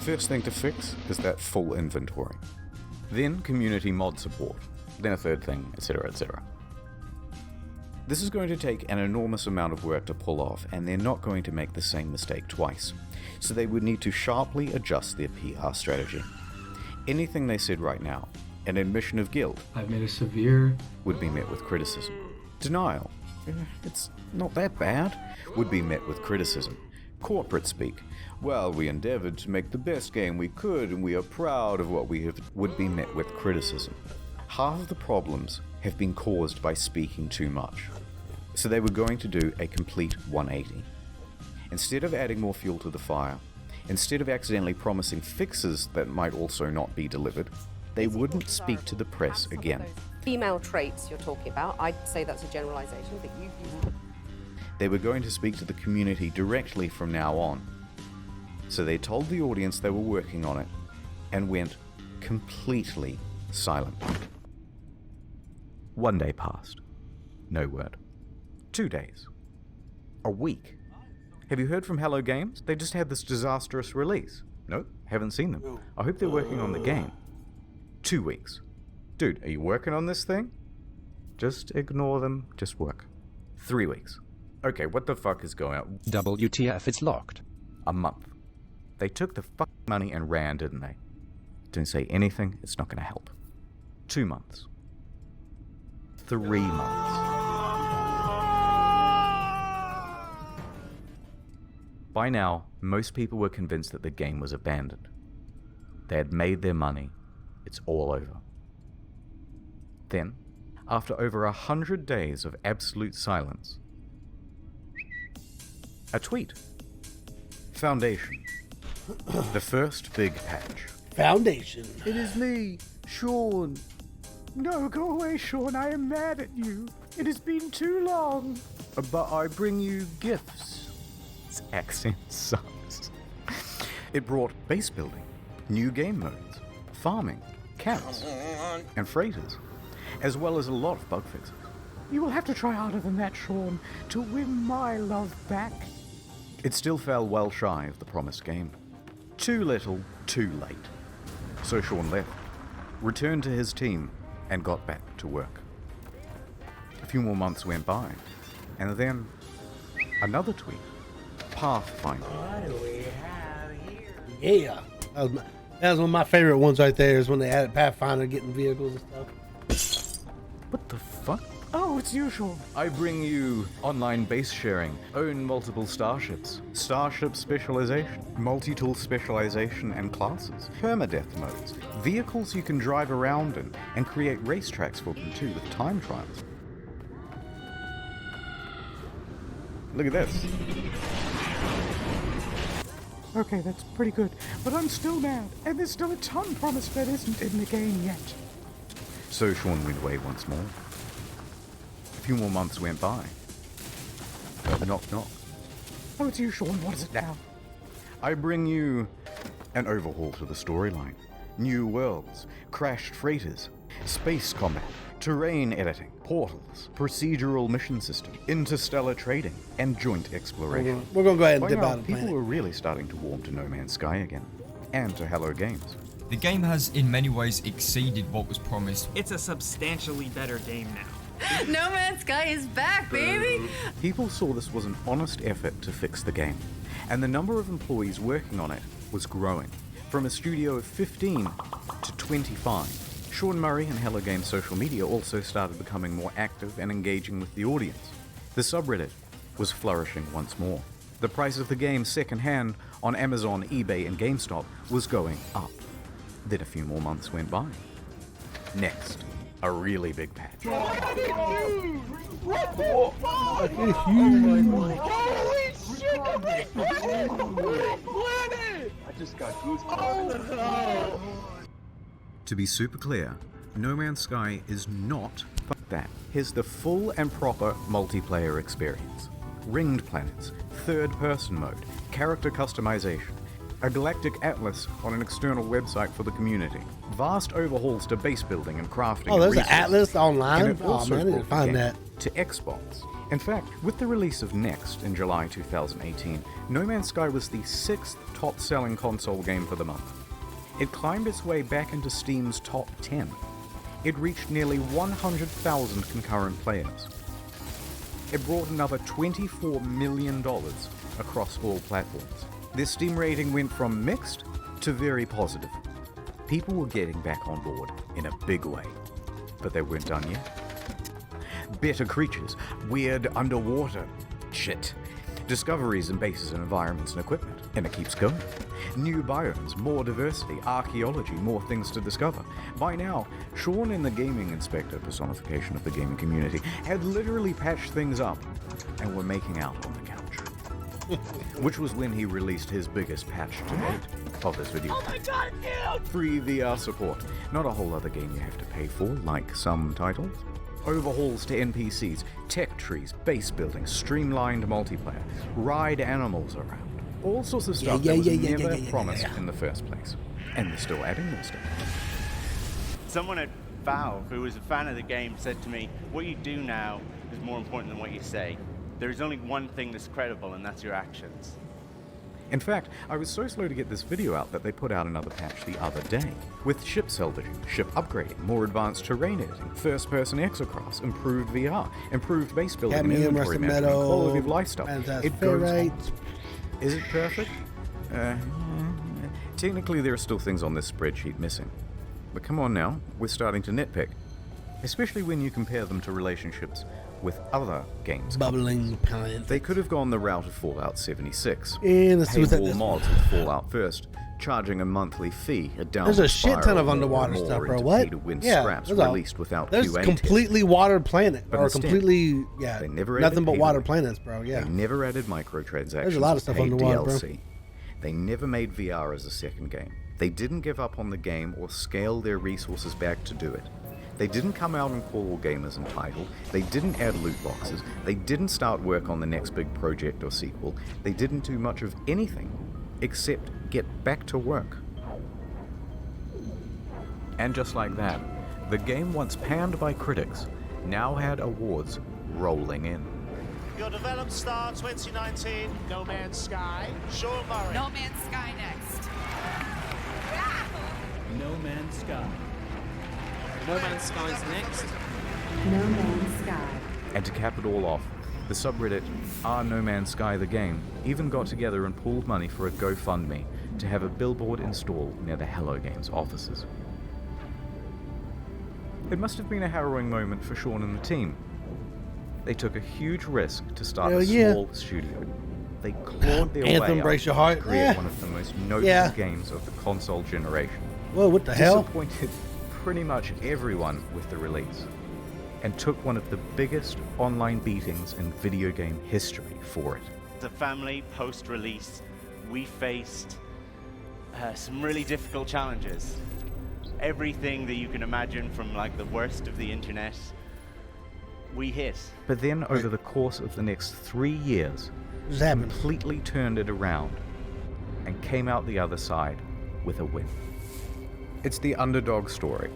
First thing to fix is that full inventory. Then community mod support. Then a third thing, etc., etc. This is going to take an enormous amount of work to pull off, and they're not going to make the same mistake twice. So they would need to sharply adjust their PR strategy. Anything they said right now, an admission of guilt, I've made a severe, would be met with criticism. Denial, it's not that bad, would be met with criticism. Corporate speak, well, we endeavored to make the best game we could and we are proud of what we have, would be met with criticism. Half of the problems have been caused by speaking too much. So they were going to do a complete 180. Instead of adding more fuel to the fire, instead of accidentally promising fixes that might also not be delivered, they wouldn't speak to the press again. Female traits you're talking about, I'd say that's a generalization, but you... They were going to speak to the community directly from now on. So they told the audience they were working on it and went completely silent. 1 day passed. No word. 2 days. A week. Have you heard from Hello Games? They just had this disastrous release. Nope, haven't seen them. I hope they're working on the game. 2 weeks. Dude, are you working on this thing? Just ignore them, just work. 3 weeks. Okay, what the fuck is going on? WTF, it's locked. A month. They took the fucking money and ran, didn't they? Don't say anything, it's not gonna help. 2 months. 3 months. By now, most people were convinced that the game was abandoned. They had made their money. It's all over. Then, after over 100 days of absolute silence, a tweet. Foundation. The first big patch. Foundation. It is me, Sean. No, go away, Sean. I am mad at you. It has been too long. But I bring you gifts. His accent sucks. It brought base building, new game modes, farming, cats, and freighters, as well as a lot of bug fixes. You will have to try harder than that, Sean, to win my love back. It still fell well shy of the promised game. Too little, too late. So Sean left, returned to his team, and got back to work. A few more months went by, and then another tweet. Pathfinder. What do we have here? Yeah. That was one of my favorite ones right there, is when they added Pathfinder getting vehicles and stuff. What the fuck? Oh, it's you, Sean. I bring you online base sharing, own multiple starships, starship specialization, multi-tool specialization and classes, permadeath modes, vehicles you can drive around in, and create racetracks for them too with time trials. Look at this. Okay, that's pretty good, but I'm still mad, and there's still a ton promised that isn't in the game yet. So Sean went away once more. A few more months went by. Knock, knock. Oh, it's you, Sean. What is it now? I bring you an overhaul to the storyline. New worlds, crashed freighters, space combat, terrain editing, portals, procedural mission system, interstellar trading, and joint exploration. We're gonna go ahead and By dip now, out of the people planet. were really starting to warm to No Man's Sky again, and to Hello Games. The game has in many ways exceeded what was promised. It's a substantially better game now. No Man's Sky is back, baby! People saw this was an honest effort to fix the game, and the number of employees working on it was growing, from a studio of 15 to 25. Sean Murray and Hello Games social media also started becoming more active and engaging with the audience. The subreddit was flourishing once more. The price of the game secondhand on Amazon, eBay, and GameStop was going up. Then a few more months went by. Next, a really big patch. I just got goosebumps. To be super clear, No Man's Sky is not that. Here's the full and proper multiplayer experience. Ringed planets, third-person mode, character customization, a galactic atlas on an external website for the community, vast overhauls to base building and crafting. Oh, there's an resources. atlas online? And it Oh, also man, I didn't brought the find game that. to Xbox. In fact, with the release of Next in July 2018, No Man's Sky was the 6th top-selling console game for the month. It climbed its way back into Steam's top 10. It reached nearly 100,000 concurrent players. It brought another $24 million across all platforms. Their Steam rating went from mixed to very positive. People were getting back on board in a big way, but they weren't done yet. Better creatures, weird underwater shit, discoveries in bases and environments and equipment, and it keeps going. New biomes, more diversity, archaeology, more things to discover. By now, Sean and the gaming inspector, personification of the gaming community, had literally patched things up and were making out on the couch. Which was when he released his biggest patch to date of this video. Oh my god, dude! Free VR support, not a whole other game you have to pay for, like some titles. Overhauls to NPCs, tech trees, base building, streamlined multiplayer, ride animals around. All sorts of stuff that was never promised in the first place. And they're still adding more stuff. Someone at Valve, who was a fan of the game, said to me, what you do now is more important than what you say. There's only one thing that's credible, and that's your actions. In fact, I was so slow to get this video out that they put out another patch the other day, with ship salvaging, ship upgrading, more advanced terrain editing, first-person exocross, improved VR, improved base building, and Cadmium, inventory rusted management, metal, quality of life stuff. It goes ferrite. on. Is it perfect? Technically, there are still things on this spreadsheet missing. But come on now, we're starting to nitpick. Especially when you compare them to relationships with other games. Bubbling plant. They could have gone the route of Fallout 76. And let's see what's at Paywall this mods with Fallout first, charging a monthly fee, a downward There's a shit ton spiral, of underwater more stuff, bro. into What? pay-to-win Yeah, scraps there's a- released without There's QA completely watered planet, But or instead, completely, yeah, they never nothing added but pay-to-win. water planets, bro. Yeah. They never added microtransactions. There's a lot of or stuff paid underwater, bro. DLC. They never made VR as a second game. They didn't give up on the game or scale their resources back to do it. They didn't come out and call all gamers entitled. They didn't add loot boxes. They didn't start work on the next big project or sequel. They didn't do much of anything except get back to work. And just like that, the game once panned by critics now had awards rolling in. Your developed star 2019, No Man's Sky, Sean Murray. No Man's Sky next. No Man's Sky. No Man's Sky's next. No Man's Sky. And to cap it all off, the subreddit No Man's Sky the Game even got together and pooled money for a GoFundMe to have a billboard installed near the Hello Games offices. It must have been a harrowing moment for Sean and the team, They took a huge risk to start Hell a yeah. small studio. They clawed their Anthem, way brace up your heart. to create Eh. one of the most notable Yeah. games of the console generation. Whoa, what the hell? Disappointed pretty much everyone with the release, and took one of the biggest online beatings in video game history for it. The family, post-release, we faced some really difficult challenges. Everything that you can imagine from like the worst of the internet, we hit. But then over the course of the next 3 years, What's happened? completely turned it around and came out the other side with a win. It's the underdog story.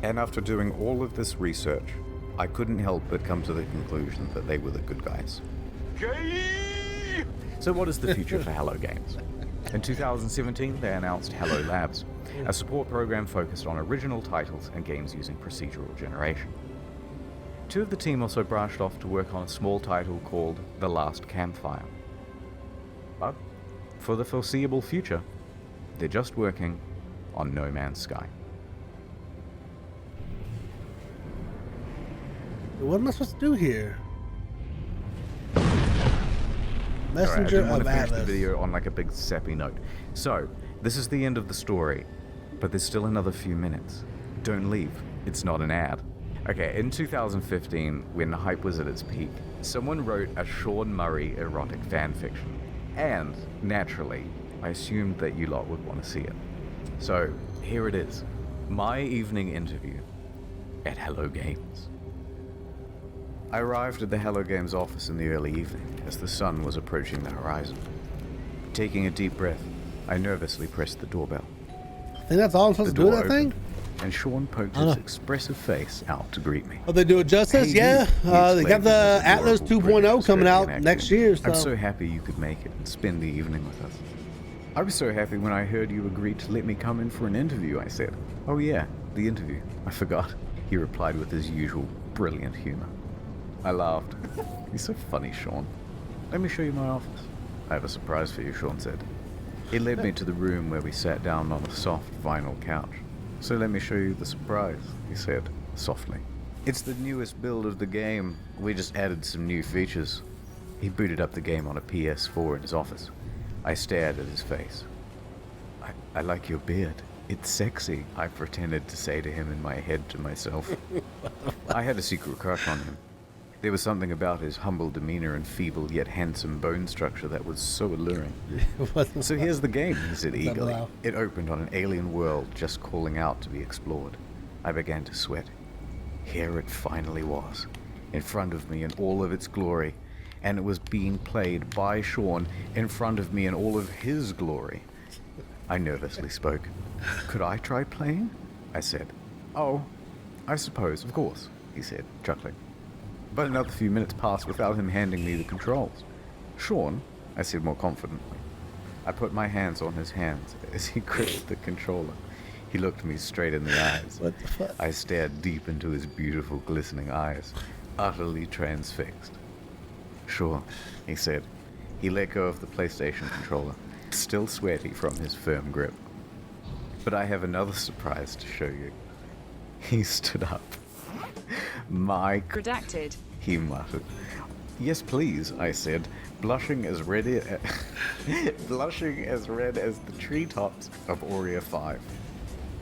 And after doing all of this research, I couldn't help but come to the conclusion that they were the good guys. So what is the future for Hello Games? In 2017, they announced Hello Labs, a support program focused on original titles and games using procedural generation. Two of the team also branched off to work on a small title called The Last Campfire. But for the foreseeable future, they're just working on No Man's Sky. What am I supposed to do here? Alright, I Messenger didn't want of to finish the Atlas. video on like a big sappy note. So, this is the end of the story, but there's still another few minutes. Don't leave, it's not an ad. Okay, in 2015, when hype was at its peak, someone wrote a Sean Murray erotic fanfiction. And, naturally, I assumed that you lot would want to see it. So, here it is. My evening interview at Hello Games. I arrived at the Hello Games office in the early evening as the sun was approaching the horizon. Taking a deep breath, I nervously pressed the doorbell. I think that's all I'm supposed to do with that thing? And Sean poked his expressive face out to greet me. Oh, they do it justice? Hey, yeah. he They got explained the with his Atlas adorable 2.0 British coming out Australian next accent. year. I'm So so happy you could make it and spend the evening with us. I was so happy when I heard you agreed to let me come in for an interview, I said. Oh yeah, the interview. I forgot. He replied with his usual brilliant humor. I laughed. You're so funny, Sean. Let me show you my office. I have a surprise for you, Sean said. He led me to the room where we sat down on a soft vinyl couch. So let me show you the surprise, he said, softly. It's the newest build of the game. We just added some new features. He booted up the game on a PS4 in his office. I stared at his face. I like your beard. It's sexy, I pretended to say to him in my head to myself. I had a secret crush on him. There was something about his humble demeanor and feeble yet handsome bone structure that was so alluring. So here's the game, he said eagerly. It opened on an alien world just calling out to be explored. I began to sweat. Here it finally was, in front of me in all of its glory, and it was being played by Sean in front of me in all of his glory. I nervously spoke. Could I try playing? I said. Oh, I suppose, of course, he said, chuckling. But another few minutes passed without him handing me the controls. Sean, I said more confidently. I put my hands on his hands as he gripped the controller. He looked me straight in the eyes. What the fuck? I stared deep into his beautiful, glistening eyes, utterly transfixed. Sure, he said. He let go of the PlayStation controller, still sweaty from his firm grip. But I have another surprise to show you. He stood up. Redacted. He muttered. Yes, please, I said, blushing as red as the treetops of Aurea 5.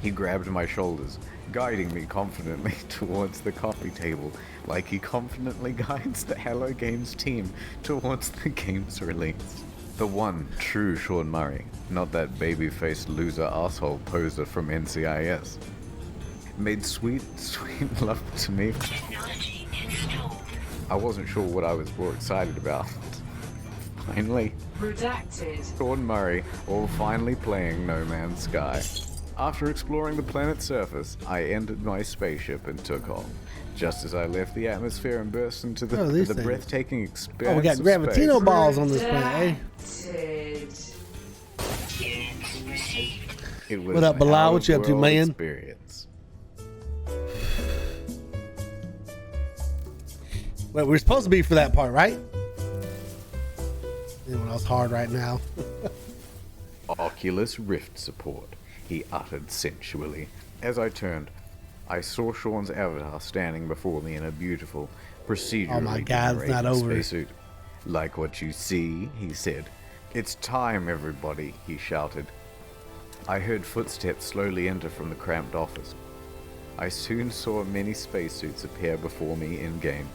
He grabbed my shoulders, guiding me confidently towards the coffee table, like he confidently guides the Hello Games team towards the game's release. The one true Sean Murray, not that baby-faced loser asshole poser from NCIS. Made sweet, sweet love to me. I wasn't sure what I was more excited about. Finally, Redacted. Sean Murray, all finally playing No Man's Sky. After exploring the planet's surface, I entered my spaceship and took off. Just as I left the atmosphere and burst into the breathtaking experience. Oh, we got Gravitino balls on this planet, It was What up, an Bilal? What you up to, out-of-world man? Experience. Wait, we're supposed to be for that part, right? Anyone else hard right now? Oculus Rift support, he uttered sensually. As I turned, I saw Sean's avatar standing before me in a beautiful, procedurally Oh my God, it's not generated over. spacesuit. Like what you see, he said. It's time, everybody, he shouted. I heard footsteps slowly enter from the cramped office. I soon saw many spacesuits appear before me in-game.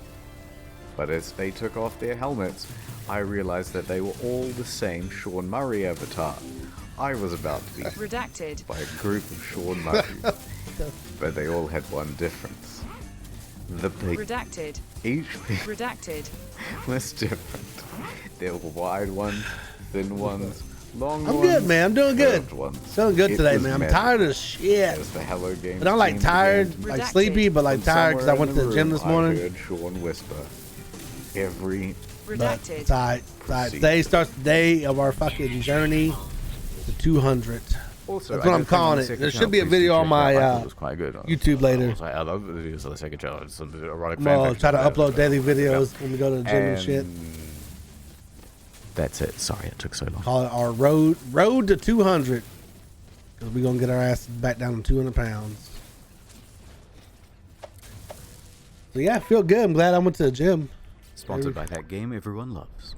But as they took off their helmets, I realized that they were all the same Sean Murray avatar. I was about to be Redacted. by a group of Sean Murrays, but they all had one difference. The big Redacted. each Redacted. was different. There were wide ones, thin ones, long I'm ones. good, man. I'm doing good. curved ones. Feeling good It today, was man. I'm magic. tired as shit. As the Hello Game But I'm like team tired, began to like Redacted. sleepy, but like From tired because I somewhere went in to the gym room, this morning. I heard Sean whisper, every But Redacted. it's alright. Today starts the day of our fucking journey to 200. Also, That's what I'm calling it. There should be a video on my YouTube later. I love videos on the second channel. It's some erotic I'm gonna fanfiction. try to upload daily videos when we go to the gym and shit. That's it. Sorry it took so long. Call it our road to 200. Because we're gonna get our asses back down to 200 pounds. So yeah, I feel good. I'm glad I went to the gym. Sponsored by that game everyone loves.